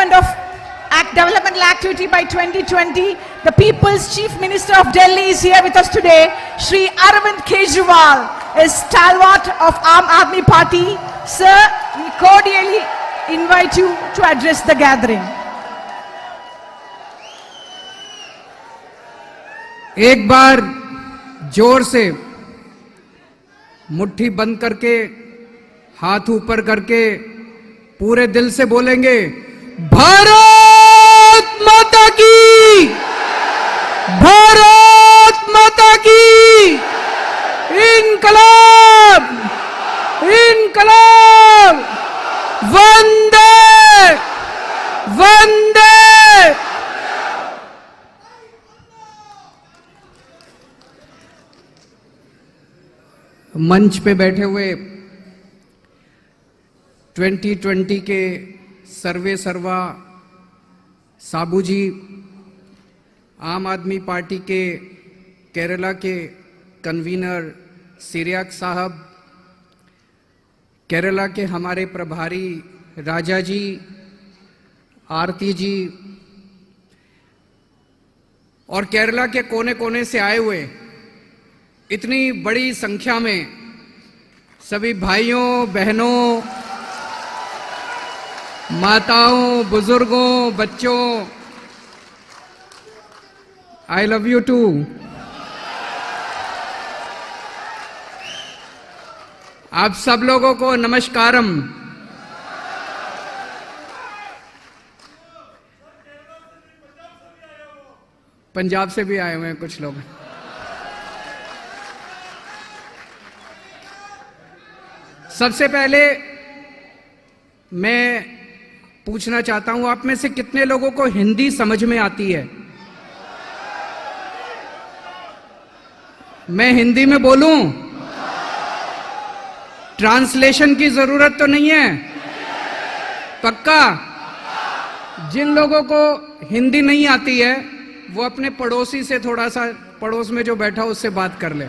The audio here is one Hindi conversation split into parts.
of developmental activity by 2020. The People's Chief Minister of Delhi is here with us today. Shri Arvind Kejriwal is stalwart of Aam Aadmi Party. Sir, we cordially invite you to address the gathering. एक बार जोर से मुट्ठी बंद करके हाथ ऊपर करके पूरे दिल से बोलेंगे, भारत माता की, भारत माता की, इनकलाब, इनकलाब, वंदे, वंदे। मंच पे बैठे हुए 2020 के सर्वे सर्वा साबू जी, आम आदमी पार्टी के केरला के कन्वीनर सिरियाक साहब, केरला के हमारे प्रभारी राजा जी, आरती जी, और केरला के कोने कोने से आए हुए इतनी बड़ी संख्या में सभी भाइयों बहनों, माताओं, बुजुर्गों, बच्चों, आई लव यू टू। आप सब लोगों को नमस्कारम। पंजाब से भी आए हुए हैं कुछ लोग। सबसे पहले मैं पूछना चाहता हूं, आप में से कितने लोगों को हिंदी समझ में आती है? मैं हिंदी में बोलूं? ट्रांसलेशन की जरूरत तो नहीं है? पक्का? जिन लोगों को हिंदी नहीं आती है वो अपने पड़ोसी से थोड़ा सा, पड़ोस में जो बैठा उससे बात कर ले।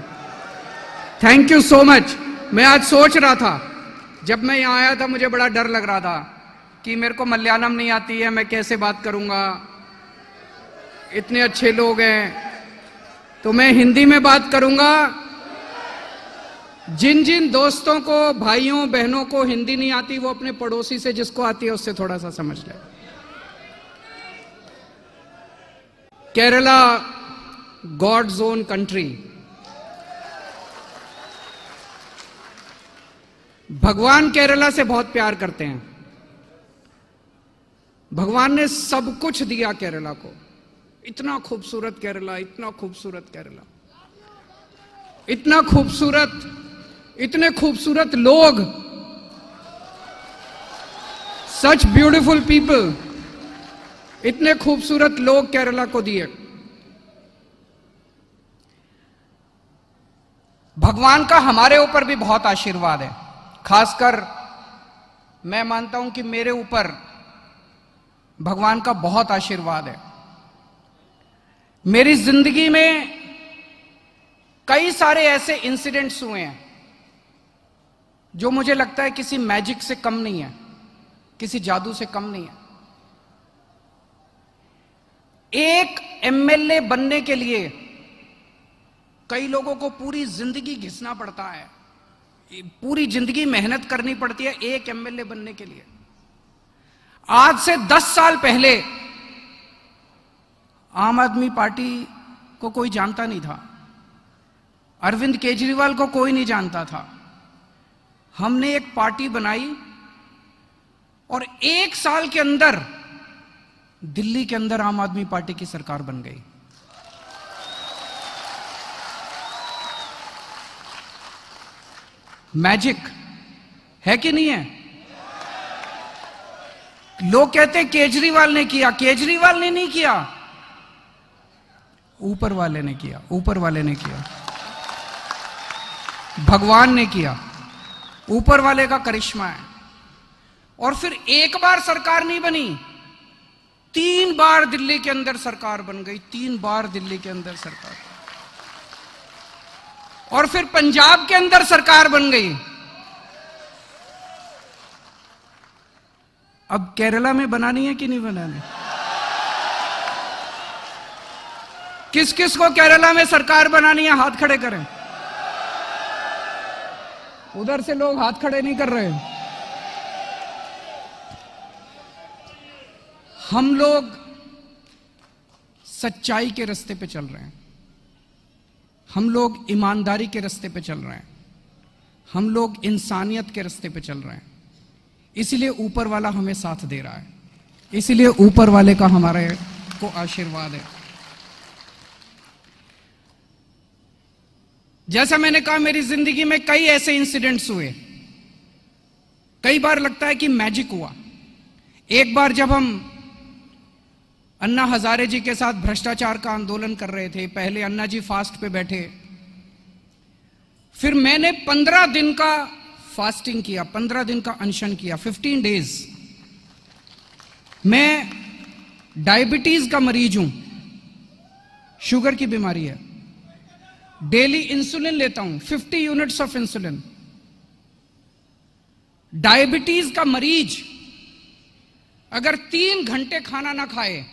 Thank you so much. मैं आज सोच रहा था, जब मैं यहां आया था मुझे बड़ा डर लग रहा था कि मेरे को मलयालम नहीं आती है, मैं कैसे बात करूंगा, इतने अच्छे लोग हैं। तो मैं हिंदी में बात करूंगा। जिन जिन दोस्तों को, भाइयों बहनों को हिंदी नहीं आती वो अपने पड़ोसी से, जिसको आती है उससे थोड़ा सा समझ ले। Kerala, God's own country. भगवान केरला से बहुत प्यार करते हैं। भगवान ने सब कुछ दिया केरला को। इतना खूबसूरत केरला, इतना खूबसूरत केरला, इतना खूबसूरत, इतने खूबसूरत लोग, सच ब्यूटीफुल पीपल, इतने खूबसूरत लोग केरला को दिए। भगवान का हमारे ऊपर भी बहुत आशीर्वाद है। खासकर मैं मानता हूं कि मेरे ऊपर भगवान का बहुत आशीर्वाद है। मेरी जिंदगी में कई सारे ऐसे इंसिडेंट्स हुए हैं जो मुझे लगता है किसी मैजिक से कम नहीं है, किसी जादू से कम नहीं है। एक एमएलए बनने के लिए कई लोगों को पूरी जिंदगी घिसना पड़ता है, पूरी जिंदगी मेहनत करनी पड़ती है एक एमएलए बनने के लिए। आज से 10 साल पहले आम आदमी पार्टी को कोई जानता नहीं था, अरविंद केजरीवाल को कोई नहीं जानता था। हमने एक पार्टी बनाई और 1 साल के अंदर दिल्ली के अंदर आम आदमी पार्टी की सरकार बन गई। मैजिक है कि नहीं है? लोग कहते हैं केजरीवाल ने किया। केजरीवाल ने नहीं किया, ऊपर वाले ने किया, ऊपर वाले ने किया, भगवान ने किया, ऊपर वाले का करिश्मा है। और फिर एक बार सरकार नहीं बनी, 3 बार दिल्ली के अंदर सरकार बन गई, 3 बार दिल्ली के अंदर सरकार, और फिर पंजाब के अंदर सरकार बन गई। अब केरला में बनानी है कि नहीं बनानी? किस किस को केरला में सरकार बनानी है, हाथ खड़े करें। उधर से लोग हाथ खड़े नहीं कर रहे। हम लोग सच्चाई के रास्ते पे चल रहे हैं, हम लोग ईमानदारी के रास्ते पे चल रहे हैं, हम लोग इंसानियत के रास्ते पे चल रहे हैं। इसलिए ऊपर वाला हमें साथ दे रहा है, इसलिए ऊपर वाले का हमारे को आशीर्वाद है। जैसा मैंने कहा, मेरी जिंदगी में कई ऐसे इंसिडेंट्स हुए, कई बार लगता है कि मैजिक हुआ। एक बार जब हम अन्ना हजारे जी के साथ भ्रष्टाचार का आंदोलन कर रहे थे, पहले अन्ना जी फास्ट पे बैठे, फिर मैंने 15 दिन का फास्टिंग किया, 15 दिन का अनशन किया, 15 डेज। मैं डायबिटीज का मरीज हूं, शुगर की बीमारी है, डेली इंसुलिन लेता हूं, 50 यूनिट्स ऑफ इंसुलिन। डायबिटीज का मरीज अगर 3 घंटे खाना ना खाए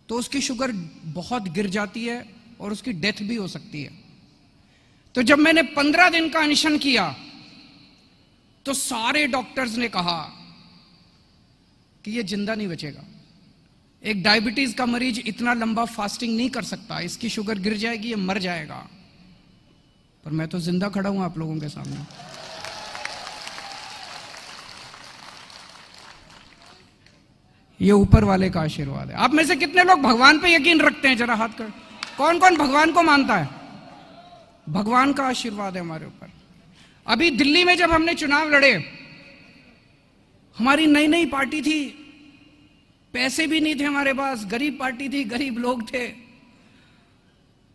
तो उसकी शुगर बहुत गिर जाती है और उसकी डेथ भी हो सकती है। तो जब मैंने 15 दिन का अनशन किया तो सारे डॉक्टर्स ने कहा कि यह जिंदा नहीं बचेगा, एक डायबिटीज का मरीज इतना लंबा फास्टिंग नहीं कर सकता, इसकी शुगर गिर जाएगी, ये मर जाएगा। पर मैं तो जिंदा खड़ा हूं आप लोगों के सामने। ये ऊपर वाले का आशीर्वाद है। आप में से कितने लोग भगवान पे यकीन रखते हैं? जरा हाथ कर। कौन कौन भगवान को मानता है? भगवान का आशीर्वाद है हमारे ऊपर। अभी दिल्ली में जब हमने चुनाव लड़े, हमारी नई नई पार्टी थी, पैसे भी नहीं थे हमारे पास, गरीब पार्टी थी, गरीब लोग थे,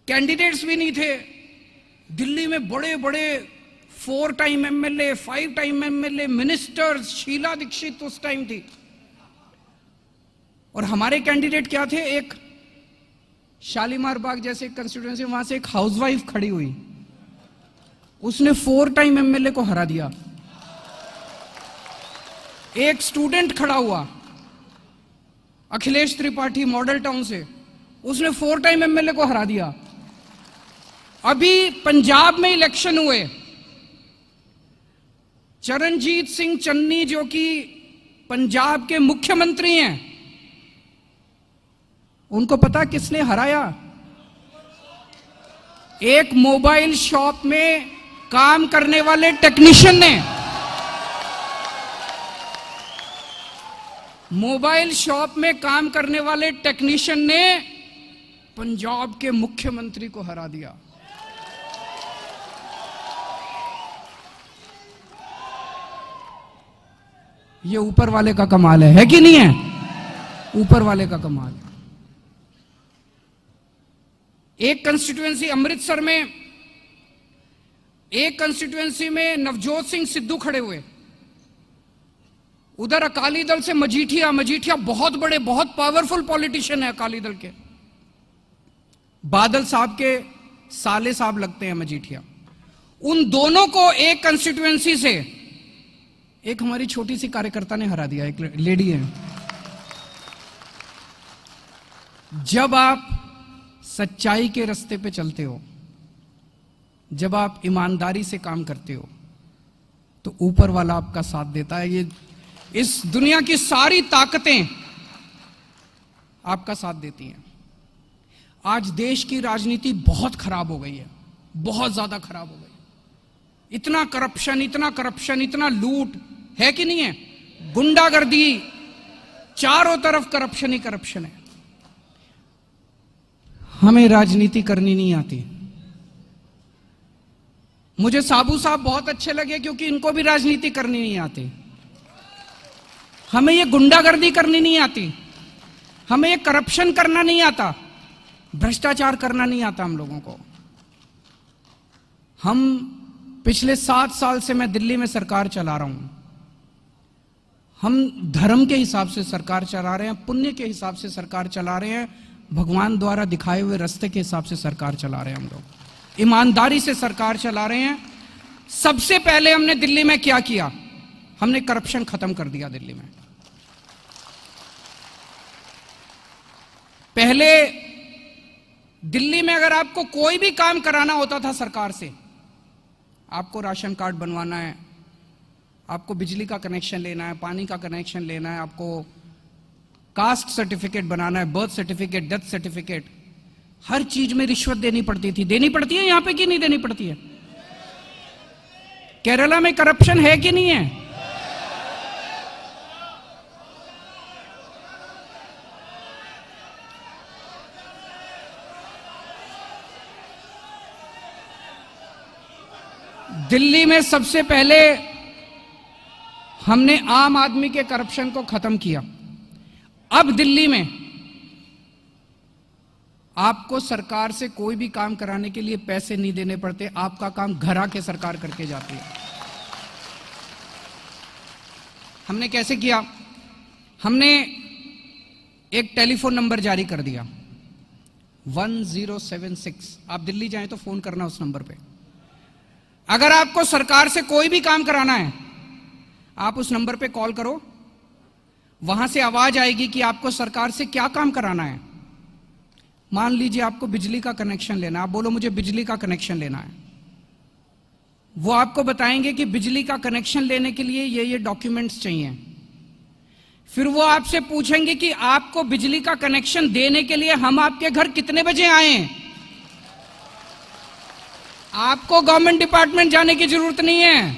कैंडिडेट्स भी नहीं थे। दिल्ली में बड़े बड़े 4 time MLA, 5 time MLA, ministers, Sheila Dikshit उस टाइम थी। और हमारे कैंडिडेट क्या थे? एक शालीमार बाग जैसे कंस्टिट्यूएंसी, वहां से एक हाउसवाइफ खड़ी हुई, उसने 4 टाइम एमएलए को हरा दिया। एक स्टूडेंट खड़ा हुआ अखिलेश त्रिपाठी मॉडल टाउन से, उसने 4 टाइम एमएलए को हरा दिया। अभी पंजाब में इलेक्शन हुए, चरणजीत सिंह चन्नी जो कि पंजाब के मुख्यमंत्री हैं, उनको पता किसने हराया? एक मोबाइल शॉप में काम करने वाले टेक्नीशियन ने। मोबाइल शॉप में काम करने वाले टेक्नीशियन ने पंजाब के मुख्यमंत्री को हरा दिया। ये ऊपर वाले का कमाल है कि नहीं है? ऊपर वाले का कमाल है। एक कंस्टिट्यूएंसी अमृतसर में, एक कंस्टिट्यूएंसी में नवजोत सिंह सिद्धू खड़े हुए, उधर अकाली दल से मजीठिया बहुत बड़े, बहुत पावरफुल पॉलिटिशियन है अकाली दल के, बादल साहब के साले साहब लगते हैं मजीठिया। उन दोनों को एक कंस्टिट्यूएंसी से एक हमारी छोटी सी कार्यकर्ता ने हरा दिया, एक लेडी है। जब आप सच्चाई के रास्ते पे चलते हो, जब आप ईमानदारी से काम करते हो, तो ऊपर वाला आपका साथ देता है। ये इस दुनिया की सारी ताकतें आपका साथ देती हैं। आज देश की राजनीति बहुत खराब हो गई है, बहुत ज्यादा खराब हो गई। इतना करप्शन, इतना करप्शन, इतना लूट है कि नहीं है? गुंडागर्दी, चारों तरफ करप्शन ही करप्शन है। हमें राजनीति करनी नहीं आती। मुझे साबू साहब बहुत अच्छे लगे क्योंकि इनको भी राजनीति करनी नहीं आती। हमें ये गुंडागर्दी करनी नहीं आती, हमें ये करप्शन करना नहीं आता, भ्रष्टाचार करना नहीं आता हम लोगों को। हम पिछले 7 साल से मैं दिल्ली में सरकार चला रहा हूं। हम धर्म के हिसाब से सरकार चला रहे हैं, पुण्य के हिसाब से सरकार चला रहे हैं, भगवान द्वारा दिखाए हुए रास्ते के हिसाब से सरकार चला रहे हैं हम लोग, ईमानदारी से सरकार चला रहे हैं। सबसे पहले हमने दिल्ली में क्या किया? हमने करप्शन खत्म कर दिया दिल्ली में। पहले दिल्ली में अगर आपको कोई भी काम कराना होता था सरकार से, आपको राशन कार्ड बनवाना है, आपको बिजली का कनेक्शन लेना है, पानी का कनेक्शन लेना है, आपको कास्ट सर्टिफिकेट बनाना है, बर्थ सर्टिफिकेट, डेथ सर्टिफिकेट, हर चीज में रिश्वत देनी पड़ती थी। देनी पड़ती है यहां पे कि नहीं देनी पड़ती है? केरला में करप्शन है कि नहीं है? दिल्ली में सबसे पहले हमने आम आदमी के करप्शन को खत्म किया। अब दिल्ली में आपको सरकार से कोई भी काम कराने के लिए पैसे नहीं देने पड़ते, आपका काम घर आके सरकार करके जाती है। हमने कैसे किया? हमने एक टेलीफोन नंबर जारी कर दिया 1076। आप दिल्ली जाएं तो फोन करना उस नंबर पे। अगर आपको सरकार से कोई भी काम कराना है, आप उस नंबर पे कॉल करो, वहां से आवाज आएगी कि आपको सरकार से क्या काम कराना है। मान लीजिए आपको बिजली का कनेक्शन लेना है, आप बोलो मुझे बिजली का कनेक्शन लेना है। वो आपको बताएंगे कि बिजली का कनेक्शन लेने के लिए ये डॉक्यूमेंट्स चाहिए। फिर वो आपसे पूछेंगे कि आपको बिजली का कनेक्शन देने के लिए हम आपके घर कितने बजे आए। आपको गवर्नमेंट डिपार्टमेंट जाने की जरूरत नहीं है,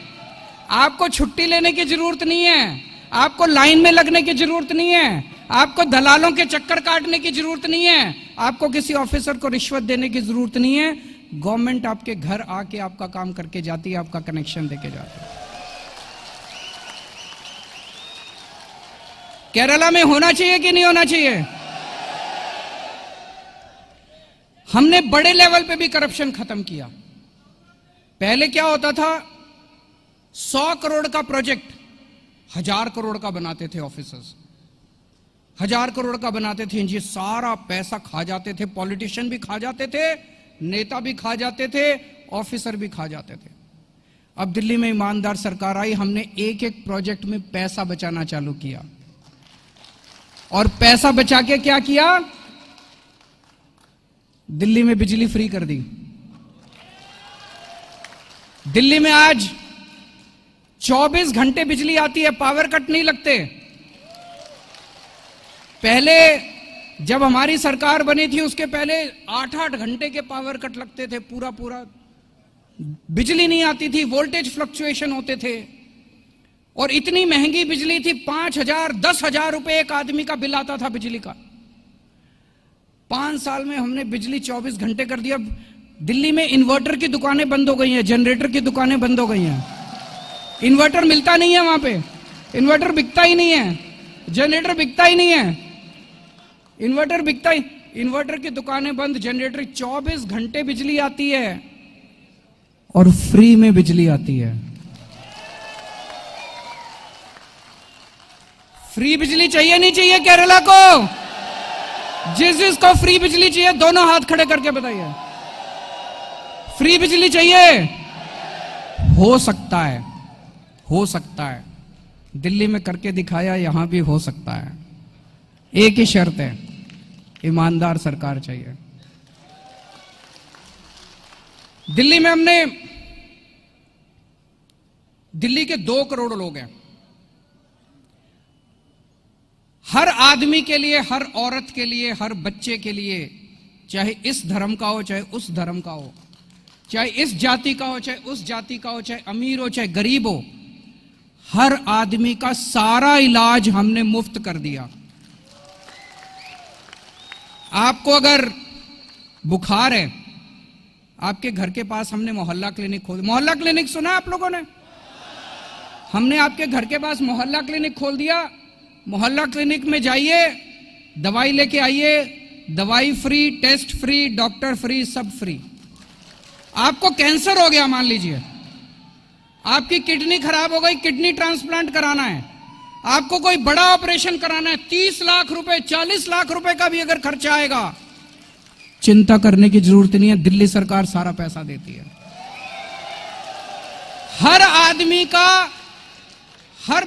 आपको छुट्टी लेने की जरूरत नहीं है, आपको लाइन में लगने की जरूरत नहीं है, आपको दलालों के चक्कर काटने की जरूरत नहीं है, आपको किसी ऑफिसर को रिश्वत देने की जरूरत नहीं है। गवर्नमेंट आपके घर आके आपका काम करके जाती है, आपका कनेक्शन देके जाती है। केरला में होना चाहिए कि नहीं होना चाहिए? हमने बड़े लेवल पे भी करप्शन खत्म किया। पहले क्या होता था, 100 करोड़ का प्रोजेक्ट 1000 करोड़ का बनाते थे ऑफिसर्स, 1000 करोड़ का बनाते थे। ये सारा पैसा खा जाते थे, पॉलिटिशियन भी खा जाते थे, नेता भी खा जाते थे, ऑफिसर भी खा जाते थे। अब दिल्ली में ईमानदार सरकार आई, हमने एक एक प्रोजेक्ट में पैसा बचाना चालू किया। और पैसा बचा के क्या किया? दिल्ली में बिजली फ्री कर दी। दिल्ली में आज 24 घंटे बिजली आती है, पावर कट नहीं लगते। पहले जब हमारी सरकार बनी थी उसके पहले 8-8 घंटे के पावर कट लगते थे, पूरा बिजली नहीं आती थी, वोल्टेज फ्लक्चुएशन होते थे। और इतनी महंगी बिजली थी, 5,000 10,000 रुपए एक आदमी का बिल आता था बिजली का। 5 साल में हमने बिजली 24 घंटे कर दिया। दिल्ली में इन्वर्टर की दुकानें बंद हो गई हैं, जनरेटर की दुकानें बंद हो गई हैं। इन्वर्टर मिलता नहीं है वहां पे, इन्वर्टर बिकता ही नहीं है, जनरेटर बिकता ही नहीं है, इन्वर्टर की दुकानें बंद, जनरेटर 24 घंटे बिजली आती है और फ्री में बिजली आती है। फ्री बिजली चाहिए नहीं चाहिए केरला को? जिसको फ्री बिजली चाहिए दोनों हाथ खड़े करके बताइए। फ्री बिजली चाहिए? हो सकता है, हो सकता है। दिल्ली में करके दिखाया, यहां भी हो सकता है। एक ही शर्त है, ईमानदार सरकार चाहिए। दिल्ली में हमने, दिल्ली के 2 करोड़ लोग हैं। हर आदमी के लिए, हर औरत के लिए, हर बच्चे के लिए, चाहे इस धर्म का हो चाहे उस धर्म का हो, चाहे इस जाति का हो चाहे उस जाति का हो, चाहे अमीर हो चाहे गरीब हो, हर आदमी का सारा इलाज हमने मुफ्त कर दिया। आपको अगर बुखार है, आपके घर के पास हमने मोहल्ला क्लिनिक खोल, मोहल्ला क्लिनिक सुना आप लोगों ने? हमने आपके घर के पास मोहल्ला क्लिनिक खोल दिया। मोहल्ला क्लिनिक में जाइए, दवाई लेके आइए, दवाई free, test free, doctor free, सब फ्री। आपको कैंसर हो गया मान लीजिए, आपकी किडनी खराब हो गई, किडनी ट्रांसप्लांट कराना है, आपको कोई बड़ा ऑपरेशन कराना है, 30 लाख रुपए 40 लाख रुपए का भी अगर खर्चा आएगा, चिंता करने की जरूरत नहीं है, दिल्ली सरकार सारा पैसा देती है। हर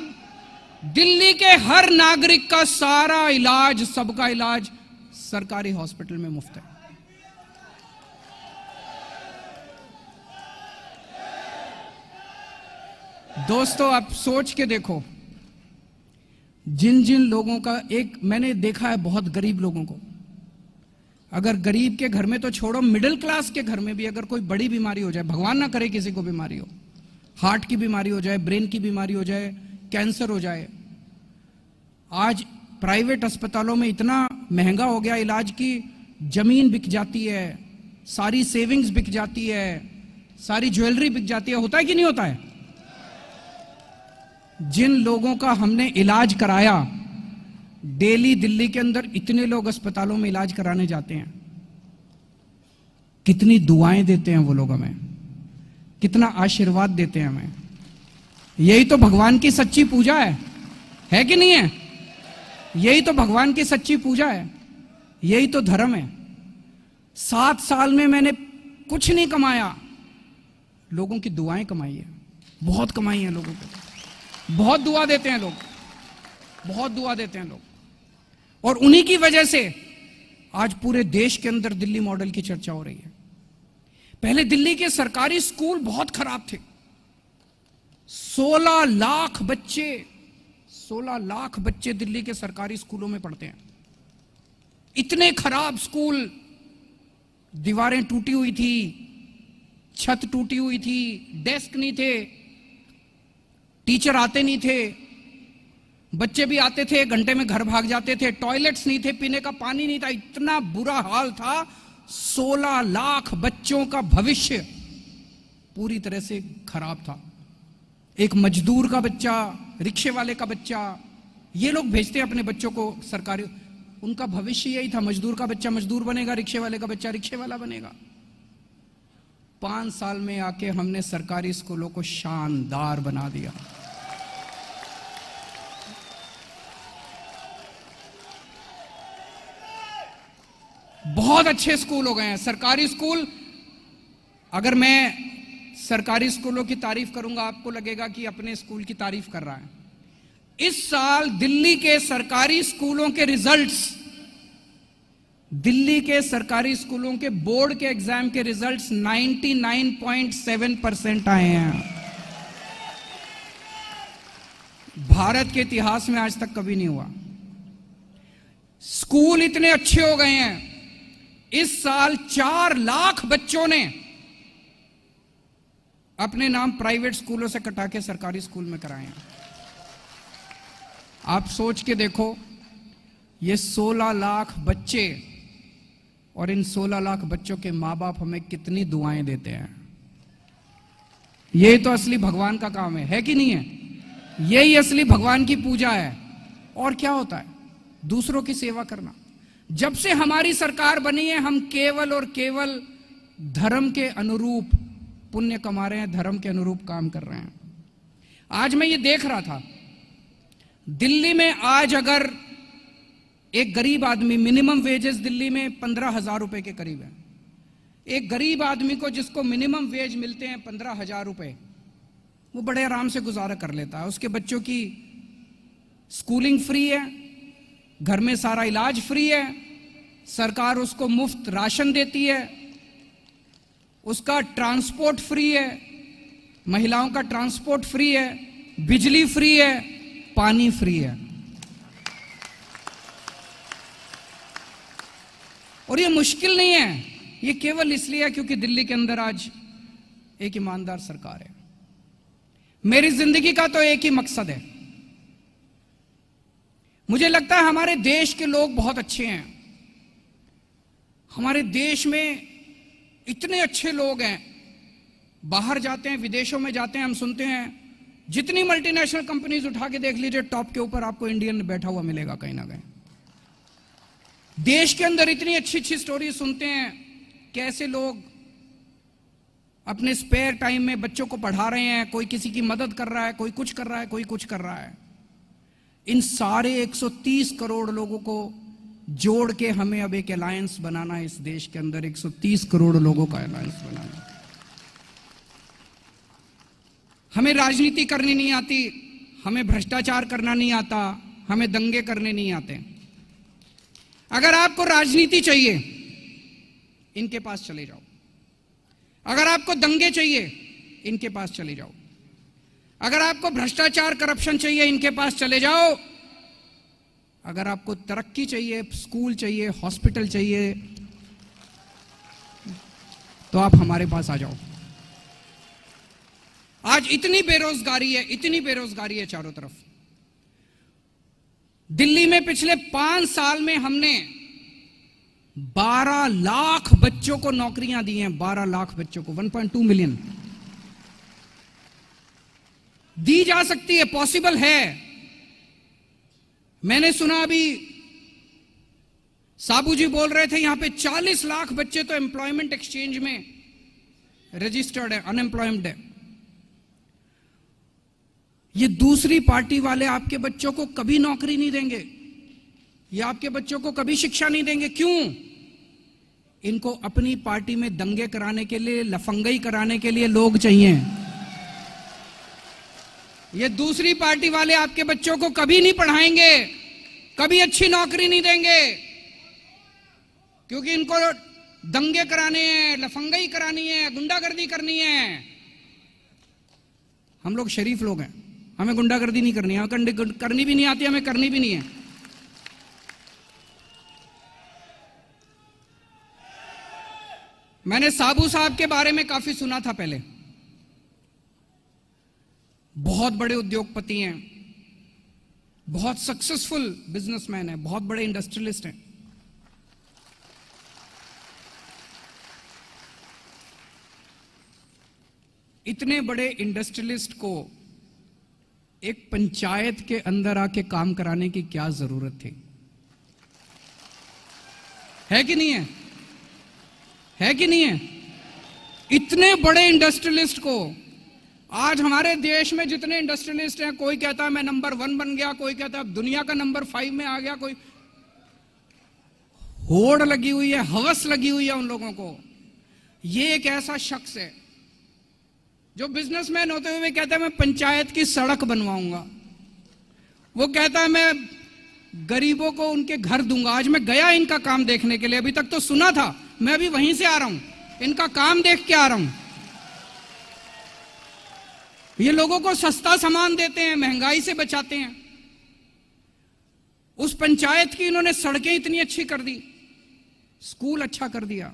दिल्ली के हर नागरिक का सारा इलाज, सबका इलाज सरकारी हॉस्पिटल में मुफ्त है। दोस्तों, आप सोच के देखो, जिन जिन लोगों का, एक मैंने देखा है बहुत गरीब लोगों को, अगर गरीब के घर में तो छोड़ो, मिडिल क्लास के घर में भी अगर कोई बड़ी बीमारी हो जाए, भगवान ना करे किसी को बीमारी हो, हार्ट की बीमारी हो जाए, ब्रेन की बीमारी हो जाए, कैंसर हो जाए, आज प्राइवेट अस्पतालों में इतना महंगा हो गया इलाज की जमीन बिक जाती है, सारी सेविंग्स बिक जाती है, सारी ज्वेलरी बिक जाती है। होता है कि नहीं होता है? जिन लोगों का हमने इलाज कराया, डेली दिल्ली के अंदर इतने लोग अस्पतालों में इलाज कराने जाते हैं, कितनी दुआएं देते हैं वो लोग हमें, कितना आशीर्वाद देते हैं हमें। यही तो भगवान की सच्ची पूजा है कि नहीं है? यही तो भगवान की सच्ची पूजा है, यही तो धर्म है। 7 साल में मैंने कुछ नहीं कमाया, लोगों की दुआएं कमाई है, बहुत कमाई है लोगों को, बहुत दुआ देते हैं लोग, बहुत दुआ देते हैं लोग, और उन्हीं की वजह से आज पूरे देश के अंदर दिल्ली मॉडल की चर्चा हो रही है। पहले दिल्ली के सरकारी स्कूल बहुत खराब थे। 16 लाख बच्चे दिल्ली के सरकारी स्कूलों में पढ़ते हैं। इतने खराब स्कूल, दीवारें टूटी हुई थी, छत टूटी हुई थी, डेस्क नहीं थे, टीचर आते नहीं थे, बच्चे भी आते थे घंटे में घर भाग जाते थे, टॉयलेट्स नहीं थे, पीने का पानी नहीं था, इतना बुरा हाल था। 16 लाख बच्चों का भविष्य पूरी तरह से खराब था। एक मजदूर का बच्चा, रिक्शे वाले का बच्चा, ये लोग भेजते हैं अपने बच्चों को सरकारी, उनका भविष्य यही था, मजदूर का बच्चा मजदूर बनेगा, रिक्शे वाले का बच्चा रिक्शे वाला बनेगा। 5 साल में आके हमने सरकारी स्कूलों को शानदार बना दिया। बहुत अच्छे स्कूल हो गए हैं सरकारी स्कूल। अगर मैं सरकारी स्कूलों की तारीफ करूंगा, आपको लगेगा कि अपने स्कूल की तारीफ कर रहा है। इस साल दिल्ली के सरकारी स्कूलों के रिजल्ट्स, दिल्ली के सरकारी स्कूलों के बोर्ड के एग्जाम के रिजल्ट्स 99.7% आए हैं। भारत के इतिहास में आज तक कभी नहीं हुआ। स्कूल इतने अच्छे हो गए हैं, इस साल 4 लाख बच्चों ने अपने नाम प्राइवेट स्कूलों से कटा के सरकारी स्कूल में कराए हैं। आप सोच के देखो, ये 16 लाख बच्चे और इन 16 लाख बच्चों के माँ बाप हमें कितनी दुआएं देते हैं। यही तो असली भगवान का काम है कि नहीं है? यही असली भगवान की पूजा है। और क्या होता है? दूसरों की सेवा करना। जब से हमारी सरकार बनी है, हम केवल और केवल धर्म के अनुरूप पुण्य कमा रहे हैं, धर्म के अनुरूप काम कर रहे हैं। आज मैं ये देख रहा था, दिल्ली में आज अगर एक गरीब आदमी, मिनिमम वेजेस दिल्ली में 15,000 रुपए के करीब है, एक गरीब आदमी को जिसको मिनिमम वेज मिलते हैं 15,000 रुपए, वो बड़े आराम से गुजारा कर लेता है। उसके बच्चों की स्कूलिंग फ्री है, घर में सारा इलाज फ्री है, सरकार उसको मुफ्त राशन देती है, उसका ट्रांसपोर्ट फ्री है, महिलाओं का ट्रांसपोर्ट फ्री है, बिजली फ्री है, पानी फ्री है। और ये मुश्किल नहीं है, ये केवल इसलिए है क्योंकि दिल्ली के अंदर आज एक ईमानदार सरकार है। मेरी जिंदगी का तो एक ही मकसद है। मुझे लगता है हमारे देश के लोग बहुत अच्छे हैं। हमारे देश में इतने अच्छे लोग हैं, बाहर जाते हैं, विदेशों में जाते हैं, हम सुनते हैं, जितनी मल्टीनेशनल कंपनीज उठा के देख लीजिए, टॉप के ऊपर आपको इंडियन बैठा हुआ मिलेगा कहीं ना कहीं। देश के अंदर इतनी अच्छी अच्छी स्टोरी सुनते हैं, कैसे लोग अपने स्पेयर टाइम में बच्चों को पढ़ा रहे हैं, कोई किसी की मदद कर रहा है, कोई कुछ कर रहा है, कोई कुछ कर रहा है। इन सारे 130 करोड़ लोगों को जोड़ के हमें अब एक अलायंस बनाना है। इस देश के अंदर 130 करोड़ लोगों का अलायंस बनाना है। हमें राजनीति करनी नहीं आती, हमें भ्रष्टाचार करना नहीं आता, हमें दंगे करने नहीं आते। अगर आपको राजनीति चाहिए, इनके पास चले जाओ। अगर आपको दंगे चाहिए, इनके पास चले जाओ। अगर आपको भ्रष्टाचार करप्शन चाहिए, इनके पास चले जाओ। अगर आपको तरक्की चाहिए, स्कूल चाहिए, हॉस्पिटल चाहिए, तो आप हमारे पास आ जाओ। आज इतनी बेरोजगारी है, इतनी बेरोजगारी है चारों तरफ। दिल्ली में पिछले 5 साल में हमने 12 लाख बच्चों को नौकरियां दी हैं। 12 लाख बच्चों को, 1.2 मिलियन दी जा सकती है, पॉसिबल है। मैंने सुना अभी साबू जी बोल रहे थे, यहां पे 40 लाख बच्चे तो एम्प्लॉयमेंट एक्सचेंज में रजिस्टर्ड है, अनएम्प्लॉयमेंट है। ये दूसरी पार्टी वाले आपके बच्चों को कभी नौकरी नहीं देंगे, ये आपके बच्चों को कभी शिक्षा नहीं देंगे। क्यों? इनको अपनी पार्टी में दंगे कराने के लिए, लफंगई कराने के लिए लोग चाहिए। ये दूसरी पार्टी वाले आपके बच्चों को कभी नहीं पढ़ाएंगे, कभी अच्छी नौकरी नहीं देंगे, क्योंकि इनको दंगे कराने हैं, लफंगई करानी है, गुंडागर्दी करनी है। हम लोग शरीफ लोग हैं, हमें गुंडागर्दी नहीं करनी है, हमें करनी भी नहीं आती, हमें करनी भी नहीं है। मैंने साबू साहब के बारे में काफी सुना था पहले। बहुत बड़े उद्योगपति हैं, बहुत सक्सेसफुल बिजनेसमैन हैं, बहुत बड़े इंडस्ट्रियलिस्ट हैं। इतने बड़े इंडस्ट्रियलिस्ट को एक पंचायत के अंदर आके काम कराने की क्या जरूरत थी? है कि नहीं है? है कि नहीं है? इतने बड़े इंडस्ट्रियलिस्ट को, आज हमारे देश में जितने इंडस्ट्रियलिस्ट हैं, कोई कहता है मैं नंबर 1 बन गया, कोई कहता है दुनिया का नंबर 5 में आ गया, कोई होड़ लगी हुई है, हवस लगी हुई है उन लोगों को। ये एक ऐसा शख्स है जो बिजनेसमैन होते हुए कहता है मैं पंचायत की सड़क बनवाऊंगा, वो कहता है मैं गरीबों को उनके घर दूंगा। आज मैं गया इनका काम देखने के लिए, अभी तक तो सुना था, मैं अभी वहीं से आ रहा हूं, इनका काम देख के आ रहा हूं। ये लोगों को सस्ता सामान देते हैं, महंगाई से बचाते हैं। उस पंचायत की इन्होंने सड़कें इतनी अच्छी कर दी, स्कूल अच्छा कर दिया।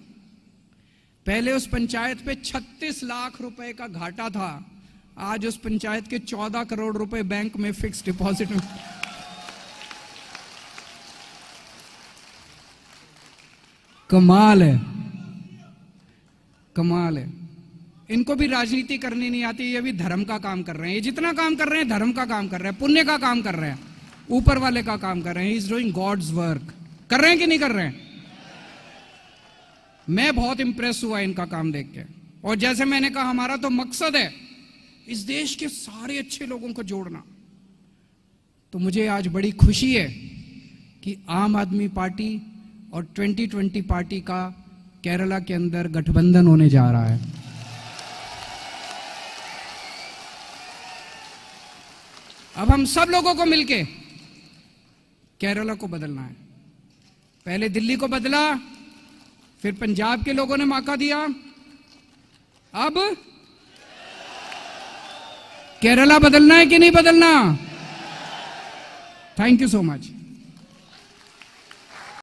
पहले उस पंचायत पे 36 लाख रुपए का घाटा था, आज उस पंचायत के 14 करोड़ रुपए बैंक में फिक्स डिपॉजिट में। कमाल है, कमाल है। इनको भी राजनीति करनी नहीं आती, ये भी धर्म का काम कर रहे हैं। ये जितना काम कर रहे हैं धर्म का काम कर रहे हैं, पुण्य का काम कर रहे हैं, ऊपर वाले का काम कर रहे हैं। He is doing God's work. कर रहे हैं कि नहीं कर रहे हैं? मैं बहुत इंप्रेस हुआ इनका काम देख के। और जैसे मैंने कहा, हमारा तो मकसद है इस देश के सारे अच्छे लोगों को जोड़ना। तो मुझे आज बड़ी खुशी है कि आम आदमी पार्टी और 2020 पार्टी का केरला के अंदर गठबंधन होने जा रहा है। अब हम सब लोगों को मिलके केरला को बदलना है। पहले दिल्ली को बदला, फिर पंजाब के लोगों ने मौका दिया, अब केरला बदलना है कि नहीं बदलना? Thank you so much.